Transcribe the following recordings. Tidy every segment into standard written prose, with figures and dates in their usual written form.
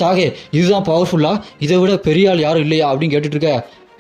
சாகே இதுதான் பவர்ஃபுல்லா, இதை விட பெரிய ஆள் யாரும் இல்லையா அப்படின்னு கேட்டுட்டு இருக்க.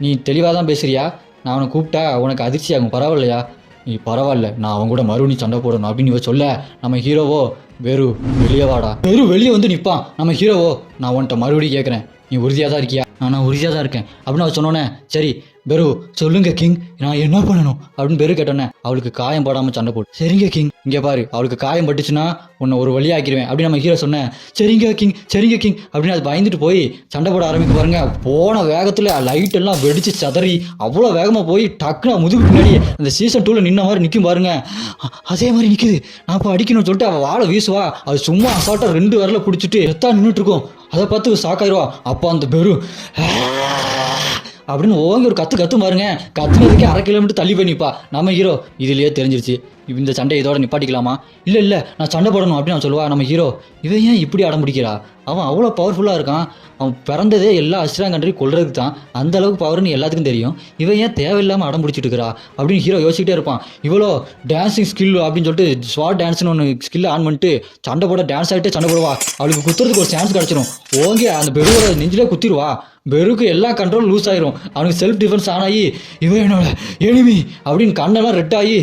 நீ தெளிவாக தான் பேசுறியா? நான் அவனை கூப்பிட்டா உனக்கு அதிர்ச்சி ஆகும், பரவாயில்லையா? நீ பரவாயில்ல, நான் அவன் கூட மறுபடியும் சண்டை போடணும் அப்படின்னு இவ சொல்ல, நம்ம ஹீரோவோ வெறு வெளியே வாடா, வெறு வெளியே வந்து நிற்பான். நம்ம ஹீரோவோ நான் உன்கிட்ட மறுபடியும் கேட்குறேன், நீ உறுதியாக தான் இருக்கியா? நான் உறுதியாக தான் இருக்கேன் அப்படின்னு அவன் சொன்னோன்னே, சரி பெரு சொல்லுங்க கிங், நான் என்ன பண்ணணும் அப்படின்னு பெரு கேட்டோன்னே, அவளுக்கு காயம் போடாமல் சண்டை போடு. சரிங்க கிங், இங்கே பாரு அவளுக்கு காயம் பட்டுச்சுன்னா உன்னை ஒரு வழி ஆக்கிடுவேன் அப்படின்னு நம்ம ஹீரோ சொன்னேன். சரிங்க கிங் சரிங்க கிங் அப்படின்னு அது பயந்துட்டு போய் சண்டை போட ஆரம்பிக்க பாருங்க. போன வேகத்தில் லைட் எல்லாம் வெடிச்சு சதறி அவ்வளோ வேகமாக போய் டக்குனு முதுகு பின்னாடி அந்த சீசன் 2ல் நின்ன மாதிரி நிற்கும் பாருங்க. அதே மாதிரி நிற்குது. நான் இப்போ அடிக்கணும்னு சொல்லிட்டு அவள் வாழை வீசுவா, அது சும்மா அசால்ட்டாக 2 விரல பிடிச்சிட்டு எத்தா நின்றுட்டு இருக்கும். அதை பார்த்து சாக்காயிருவா. அப்போ அந்த பெரு அப்படின்னு ஓங்கி ஒரு கத்து பாருங்க. கத்துனதுக்கே 1/2 கிலோமீட்டர் தள்ளி போய் நிற்பா. நம்ம ஹீரோ இதுலேயே தெரிஞ்சிருச்சு, இந்த சண்டை இதோட நிப்பாட்டிக்கலாமா? இல்லை நான் சண்டை போடணும் அப்படின்னு அவன் சொல்லுவா. நம்ம ஹீரோ இவன் ஏன் இப்படி அடம் பிடிக்கிறா? அவன் அவ்வளோ பவர்ஃபுல்லாக இருக்கான், அவன் பிறந்ததே எல்லா அஸ்ட்ராங் கண்ட்ரி கொள்றதுக்கு தான், அந்த அளவுக்கு பவர்னு எல்லாத்துக்கும் தெரியும், இவன் ஏன் தேவையில்லாமல் அடம் பிடிச்சிட்டு இருக்கிறா அப்படின்னு ஹீரோ யோசிக்கிட்டே இருப்பான். இவ்வளோ டான்ஸிங் ஸ்கில் அப்படின்னு சொல்லிட்டு ஸ்வாட் டான்ஸ்னு ஒன்று ஸ்கில் ஆன் பண்ணிட்டு சண்டை போட டான்ஸ் ஆகிட்டே சண்டை போடுவா. அவளுக்கு குத்துறதுக்கு ஒரு சான்ஸ் கிடச்சிடும். ஓகே அந்த பெருவோட நெஞ்சிலே குத்திடுவா. பெருக்கு எல்லா கண்ட்ரோலும் லூஸ் ஆயிரும். அவனுக்கு செல்ஃப் டிஃபென்ஸ் ஆனாயி இவன் என்னோட எனிமி அப்படின்னு கண்ணெல்லாம் ரெட் ஆகி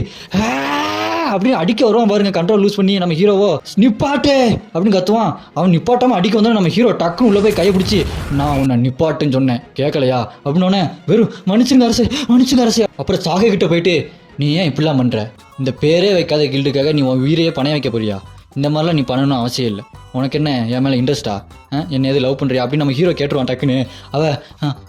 அப்படின்னு அடிக்க வருவான் பாருங்க. கண்ட்ரோல் லூஸ் பண்ணி நம்ம ஹீரோவோ நிப்பாட்டு அப்படின்னு கத்துவான். அவன் நிப்பாட்டாமல் அடிக்க வந்தோம். நம்ம ஹீரோ டக்குன்னு உள்ள போய் கையை பிடிச்சி, நான் உன்னை நிப்பாட்டுன்னு சொன்னேன் கேட்கலையா அப்படின்னோடனே, வெறும் மன்னிச்சுங்க அரசு. அப்புறம் சாகை கிட்ட போயிட்டு, நீ ஏன் இப்படிலாம் பண்ணுற? இந்த பேரே வைக்காத கில்டுக்காக நீ உன் உயிரையே பணைய வைக்க போறியா? இந்த மாதிரிலாம் நீ பண்ணணும்னு அவசியம் இல்லை. உனக்கு என்ன என் மேலே இன்ட்ரெஸ்ட்டா? என்ன எது லவ் பண்ணுறியா அப்படின்னு நம்ம ஹீரோ கேட்டுருவான் டக்குன்னு. அவள்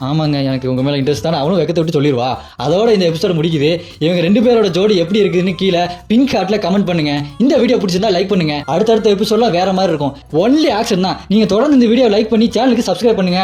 ஆமாங்க எனக்கு உங்கள் மேலே இன்ட்ரெஸ்ட் தானே அவனும் வெக்கத்தை விட்டு சொல்லிடுவா. அதோட இந்த எபிசோட முடிக்குது. இவங்க 2 பேரோட ஜோடி எப்படி இருக்குதுன்னு கீழே பிங்க் ஹார்ட்டில் கமெண்ட் பண்ணுங்க. இந்த வீடியோ பிடிச்சிருந்தா லைக் பண்ணுங்க. அடுத்தடுத்த எபிசோட்லாம் வேற மாதிரி இருக்கும், ஒன்லி ஆக்ஷன் தான். நீங்கள் தொடர்ந்து இந்த வீடியோ லைக் பண்ணி சேனலுக்கு சப்ஸ்கிரைப் பண்ணுங்க.